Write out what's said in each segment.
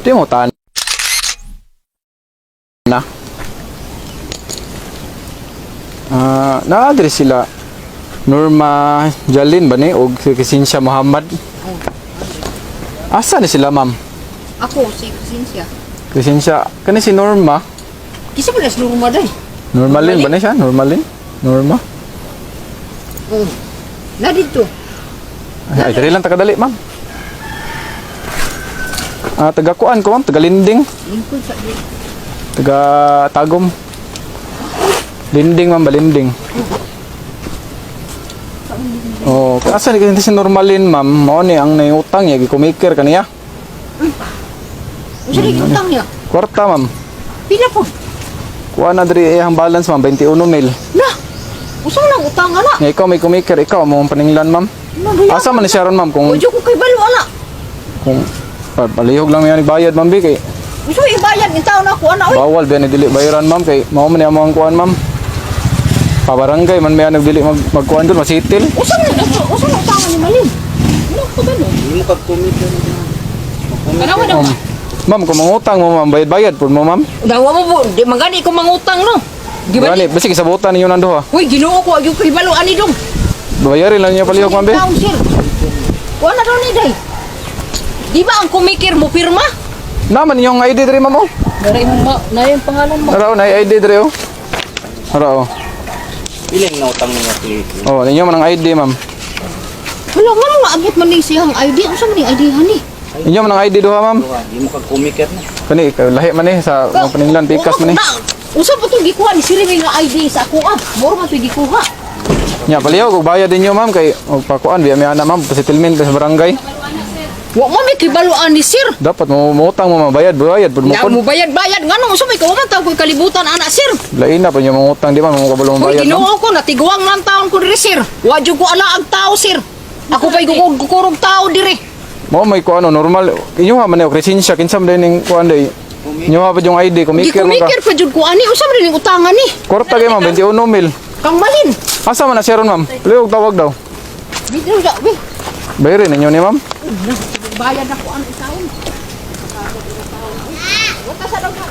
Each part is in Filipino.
Di mo tan na. Na-address sila Norma Jalin ba ni o Cynthia Muhammad? Asa ni sila, ma'am? Ako, si Cynthia. Cynthia, kani si Norma? Kisa mo na si Norma day? Normalin ba ni siya? Normalin? Norma? Oo. Na dito. Ay, dali lang takadali, ma'am. Taga kuan ko, ma'am, taga Linding. Lingkod sa dito. Taga Tagum. Linding, ma'am, Balinding. Oh, asa ni si Normalin, ma'am? Mao ni ang naiutang niya, gikumikir kaniya. Usa ni utang niya. Kwarta, ma'am. Pila po? Kuha na diri ang balance, ma'am, 21 mil. Na. Usa lang utang ana. Nga ikaw may kumikir, ikaw mo paninglan, ma'am. Asa man ni Sharon, ma'am, kung Ojo ko kay balo ana. palihog lang yan ibayad, ma'am, kay Usa ibayad ni taon ako ana oy. bawal ba ni dili bayaran, ma'am, kay mao man ang mga kuan, ma'am. Pabarangay man may nagdili magkuan doon, masitil. Usa na utang ni Malin. Ano ko ba no? Hindi mo kag-commit yan. Kanawa daw. Ma'am, kung mangutang mo, ma'am, bayad pud mo, ma'am. Dawa mo po, di magani ko mangutang no. Di ba? Gani, basi kisabutan ninyo nanduha. Uy, Ginoo ko ayo kay balo ani dong. Bayarin lang niya palihog, ma'am, be. Taon, sir. Wala daw ni day. Di ba ang kumikir mo pirma? Naman yung ID diri, ma'am, oh. Na yung pangalan mo. Araw na ID diri, oh. Araw. Ilang na utang niya please. Oh, ninyo man ang ID, ma'am. Wala nga mga abot man ni siyang ID. Ano sa man yung ID hani? Ninyo man ang ID duha, ma'am. Hindi mo kag-commit yan. Kani lahi man eh sa mga paninglan pikas man eh. Usa pa itong gikuha ni Siri nga ID sa ako ah. Moro man ito gikuha. Nya palihog og bayad ninyo, ma'am, kay pagkuan biya may ana, ma'am, settlement sa barangay. Wa man may kibaluan ni Sir. Dapat mo utang mo, ma'am, bayad pud mo Na kon. mo bayad-bayad nga nung usa may kawaman tawag ko kalibutan ana Sir. Lain na pa yung mga utang, di ba? Mga kabalo mo Uy, bayad, ma'am. Ginoo ko natiguang man taon ko diri Sir. Wa jud ko ala ang tao Sir. Ako pa'y kukurog tao diri. Mo may kuan normal. Inyo ha man eh, Crescencia, kinsam din ning kuan day. Inyo ha pa yung ID, kumikir mo ka. Gikumikir pa jud ko ani usa man ning utangan ni. Korta kay, ma'am, 21 mil. Kang Malin. Asa man na Sharon, ma'am? Palihog tawag daw. Bidyo da we. Bayarin ninyo ni, ma'am. Bayad ako ang taon. Wata sa daw ka.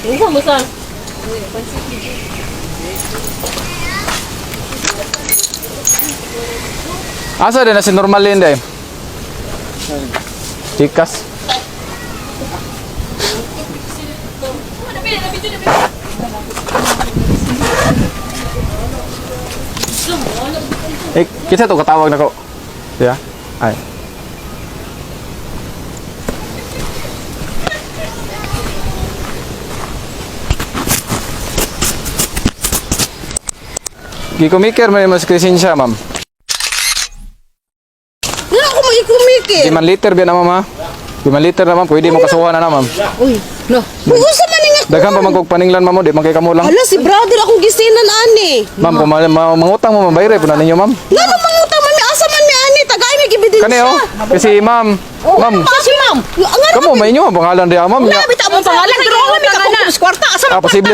Unsa mo sa? Asa din na si Normalin day? Chikas. Kita to katawag na ko. Yeah. Ay. Gikumikir man mas Crescencia, ma'am. Wala ako magikumikir. 5 liter biya na, ma'am, ha? 5 liter na, ma'am, pwede mo kasuhan na, ma'am. Uy, no. Usa man nga. Daghan pa man kog paninglan, ma'am, di man kay kamo lang. Hala si brother akong gisinan ani. Ma'am, kung mangutang mo, ma'am, bayre po na ninyo, ma'am. Ngano mangutang man mi asa man mi ani tagay mi gibidin Kani, oh. Kasi, ma'am, ma'am, Kasi ma'am. Ngano kamo may inyo ang pangalan diha, ma'am. wala bitaw mo pangalan pero wala mi ka kwarta asa. Posible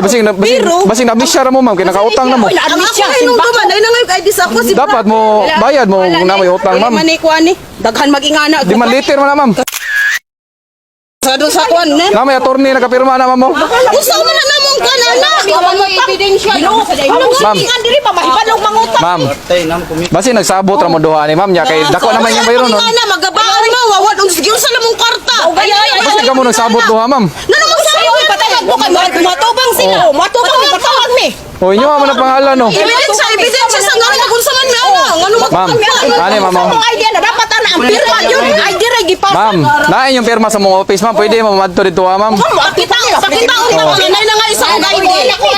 basing nabisya ra mo, ma'am, kay nakautang na mo. Ako ay nung duman ay nangay ID sa ako si Dapat mo bayad mo kung na may utang, ma'am. Mani ko ani. Daghan magingana. 5 liter man na, ma'am. Sa doon sa kwan ne. Na may attorney nakapirma na, ma'am, mo. Usa man na namong kanana. Kawan mo ebidensya. Ma'am. Diri pa mahibalog mangutang. Ma'am, Tay nam commit. basi nagsabot ra mo duha ni, ma'am, nya kay dako naman yung bayro nun. Ana magabaon mo wawad uns gyud sa lamong kwarta. Basi ka mo nagsabot duha, ma'am. Nano mo sa iyo ipatayag mo kay matubang sila. Matubang ipatawag mi. O inyo man ang pangalan, no. Ebidensya sa ngano kung man mi ana. Ngano Ma'am, ani, ma'am, ma'am. Ang idea na dapat ana ang pirma yun. ID ra gipas. Ma'am, naay yung pirma sa mong office, ma'am. Pwede mo madto dito, ha, ma'am. Pakita unta nay na nga isa ang ID.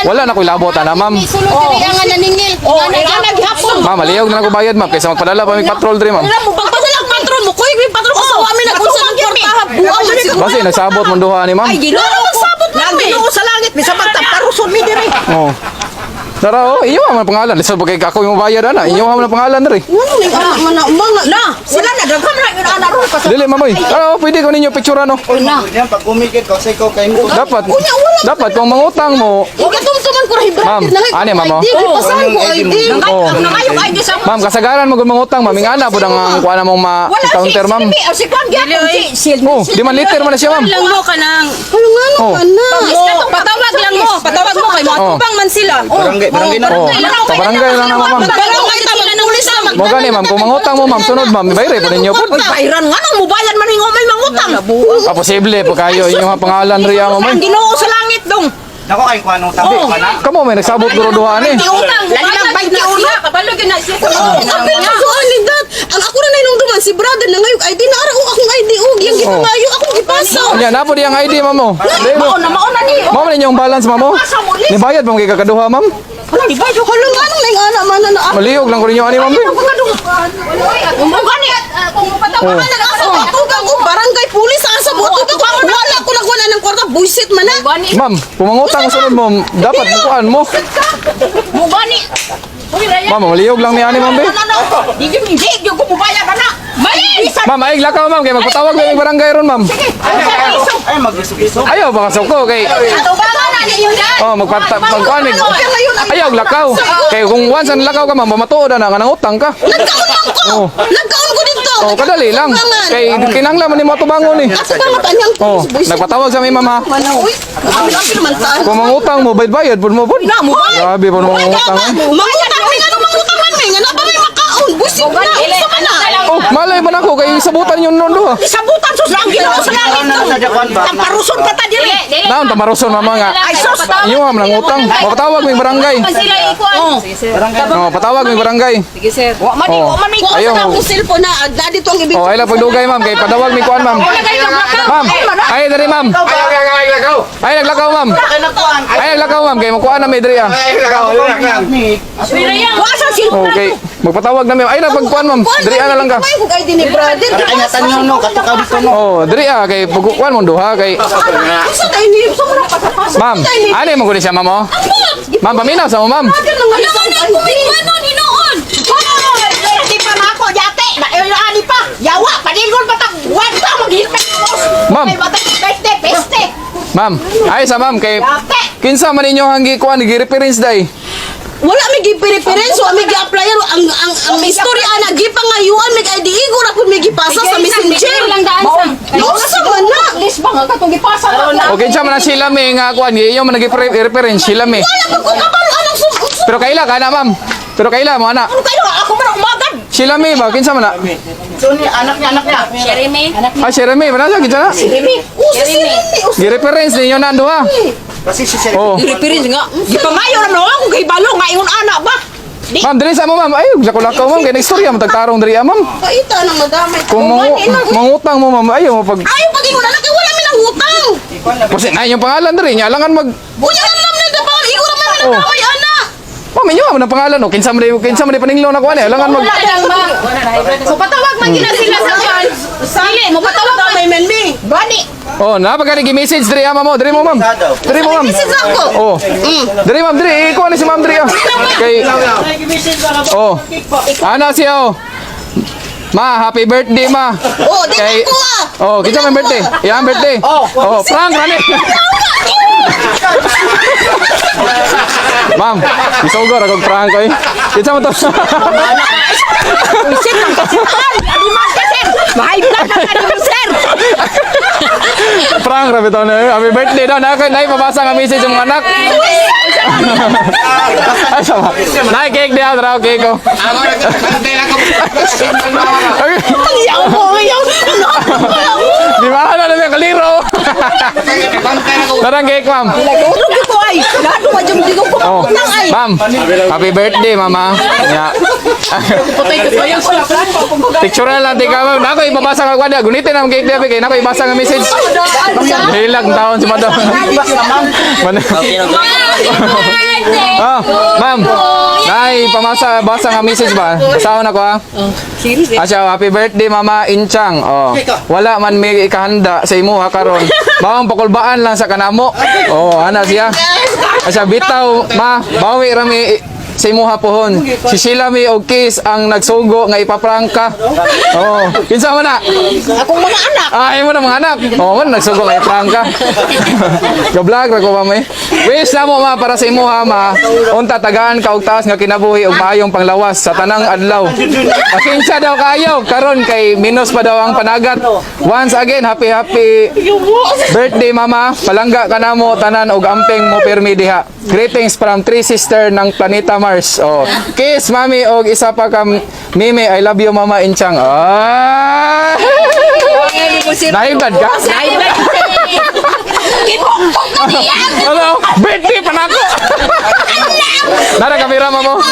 Wala na ko'y labot na, ma'am. Sulod diri ang naningil. Nga naghapon. Ma'am, maliyog na ako bayad, ma'am. Kaysa magpadala pa may patrol diri, ma'am. Wala mo pagpadala ang patron mo. Kuy patron ko sa amin na kung saan kwarta. Buang man siguro. Basi nagsabot mo duha ni, ma'am. Ay ginoo magsabot na mi. Ginoo sa langit mi sa pagtaparuson mi diri. Oh. Dara, oh, iyo man pangalan. Lisa ba kay ako yung bayad ana? Iyo man pangalan diri. Ano ning anak man na umanga na. Sila na daghang na yung anak ron pa. Dili mamoy. Dara, oh, pwede ko ninyo picture ano. Na. Yan, pag kumikit ko, say ko kay mo. Dapat. Unya, wala. Dapat kung mangutang mo. Igatumtuman ko ra hibra. Ma'am, ano, ma'am, oh? Pasahan ko ID. Oh. Nangayong ID sa Ma'am, kasagaran mo kung mangutang, ma'am. Ingana po ang kuha na mong ma-counter, ma'am. Si Kwan gyapon si Oh, di man liter man na siya, ma'am. lang mo ka nang Oh. patawag lang mo kay mo Oh. tubang man sila. Barangay na. Oh, sa barangay lang naman, ma'am. Barangay tama ng pulis na Mo gani, ma'am. Kung mangutang mo, ma'am, sunod, ma'am. Bayre po ninyo po. Uy, bayran nga nang mubayan man ning may mangutang. Ah, posible po kayo. Inyong pangalan riya mo, ma'am. Ang Ginoo sa langit dong. Nako kay kuha nung tabi pa na. Kamo may nagsabot guro duhaan eh. Utang, lagi lang 21. Kabalo gyud na siya. Apil na so alidat. Ang ako na nung duman si brother na ngayog ID na ara akong ID og yang gipangayo akong gipasa. Nya na po diyang ID, ma'am. Oh. Mao na ni. Ma'am, ninyong balance, ma'am. Oh. Ni bayad mo kay kakaduha, ma'am. Wala di ba jo halong anong ning ana man na. Maliog lang ko ninyo ani, ma'am. Mo gani. Kung mapatawa na asa ako ko barangay pulis asa buto ko wala ko nagwala ng kwarta buisit man na. Ma'am, kung mangutang sunod mo, dapat bukuan mo. Mo gani. Ma'am, maliog lang ni ani, ma'am. Be. Di ko mubayad ana. Mali. Ma'am, ay lakaw, ma'am. Kay magpatawag lang yung barangay ron, ma'am. Ay, mag-iso-iso. Ayaw, baka ko kay... Oh, magkuhan. Ayaw, lakaw. Kay kung once ang lakaw ka, ma'am, mamatuod na, kanang utang ka. Nagkaon lang ko. Oh. Nagkaon ko dito. Oh, kadali lang. Kay kinahanglan man ni mo tubangon eh. Ako ba matanyang Oh, nagpatawag sa may mama. Uy, abi naman ta. Kung mangutang mo, bayad pud mo pud. Na mo ba? Grabe po mangutang. Mangutang mi ano mangutangan mi nga na ba may makaon? Busit na. Isa man na. Oh, malay man ako kay sabutan yun noon do. Isabutan sus lang Ginoo sa langit. Tamparuson ka ta dili. Naon tamaruson mama nga. Ay sus. Iyo ma'am nang utang. Mapatawag mi barangay. Sila ikuan. Oh, patawag mi barangay. Sige sir. Wa man Oh. ko man ko Ayaw. sa akong cellphone na agda dito ang ibig. Oh, ay lang pagdugay ma'am kay padawag mi kuan ma'am. Ma'am, ay diri ma'am. Ay naglakaw ma'am. Ay naglakaw ma'am kay makuha na may diri ah. Wa sa cellphone. Okay, magpatawag na mi. Ay na pagkuan ma'am. Diri na lang ka. May kung ID ni brother. Ay, natanong no, katukaw dito no. Oh, diri ah kay pagkuan mo duha kay Isa tayo ni so muna pasapasa. ma'am. Ano mo gudi siya ma'am oh? Ma'am paminaw sa mo ma'am. Ano man ko ano ni noon? Di pa na ako yate. Na ani pa. Yawa padilgon pa tag. Wan pa maghilpet. Ma'am. Peste. Ma'am, ay sa ma'am kay Yate. kinsa man ninyo hanggi kuan gi-reference day. Wala mi gi-preference o mi gi-applyan ang istorya ana gipangayuan mi ID igo ra pud mi gipasa sa messenger. lang daan sang. Sa man na. List ba nga katong gipasa na. O kinsa man sila may nga kuan iyo man nagi-reference sila may. Wala ko kabalo anang sum. Pero kaila kana ma'am. Pero kaila mo ana. Ano kayo ako man umagad. Sila may ba kinsa man na? So ni anak niya. Jeremy. Ah, Jeremy, mana sa kinsa na? Rimi. Sirimi. Gi-reference ninyo na duha. Kasi si Sir. Oh. Reference nga. Gipangayo ra no ako kay balo nga ingon ana ba. Ma'am, dili sa mo ma'am. Ay, lakaw ma'am kay istorya mo tagtarong diri ah, ma'am. Paita nang madamay. Kung mangutang mo ma'am, ayaw mo pag Ayaw pag ingon ana kay wala mi nang utang. kasi na yung pangalan diri nya alangan mag Buya alam na dapat igo ra man nadaway ana. Ma'am, inyo ang pangalan no. Kinsa man paninglo na kuan eh. Alangan mag Wala lang ma. So patawag man gina sila sa kan. Dili mo patawag man. May men mi. Bani. Oh, napagani gi-message diri ah, ma'am. Diri mo ma'am. Diri mo ma'am. Message ako. Oh. Diri ma'am, diri iko ni si ma'am diri ah. Kay oh. Ana siya oh. Ma, happy birthday ma. Oh, di Kay ko ah. oh, kinsa may birthday? Yan birthday. Oh, prank rani. Ma'am, isugor ako prank ko eh. Kinsa mo to? Sir, ang kasitan. Adi man ka sir. Mahay blood na ka ni sir. Prank rabi to na. Happy birthday daw. Nay pabasa nga message ng anak. Ay sama. Nay cake dia draw cake ko. Ayaw mo, ayaw. Di ba na na kaliro? Darang cake ma'am. Tulog ko ay. Lalo wa jud di ko Oh, nang ay. ma'am. Happy birthday mama. Ya. Picture na lang tika ma'am. Nako ibabasa ka kwada. Gunitin ang cake dia kay nako ibasa nga message. Hilag taon si madam. Ah, ma'am. Nay, pama basa nga message ba? Basahon ako ha. Asya, happy birthday Mama Inchang. Oh. Wala man may ikahanda sa imo ha karon. Bawang pakulbaan lang sa kanamo. Oh, ana siya. Asya bitaw ma, bawi rami sa imo hapon. Si Sheila mi og Kiss ang nagsugo nga ipaprangka. Oh, kinsa man na? Akong mga anak. Ay mo na mga anak. Oh, man nagsugo nga iprangka. Ga-vlog ra ko ba may. Wish na mo ma para sa imo ha ma. Unta tagaan ka og taas nga kinabuhi og maayong panglawas sa tanang adlaw. Pasensya daw kayo karon kay minus pa daw ang panagat. Once again, happy birthday mama. Palangga ka na mo tanan og amping mo permi diha. Greetings from three sister ng planeta Mars. Oh, kiss mami og isa pa ka Mimi. I love you mama Inchang. Ah! Naibad ka? Hello, birthday pa na ako. Nara kamera mo.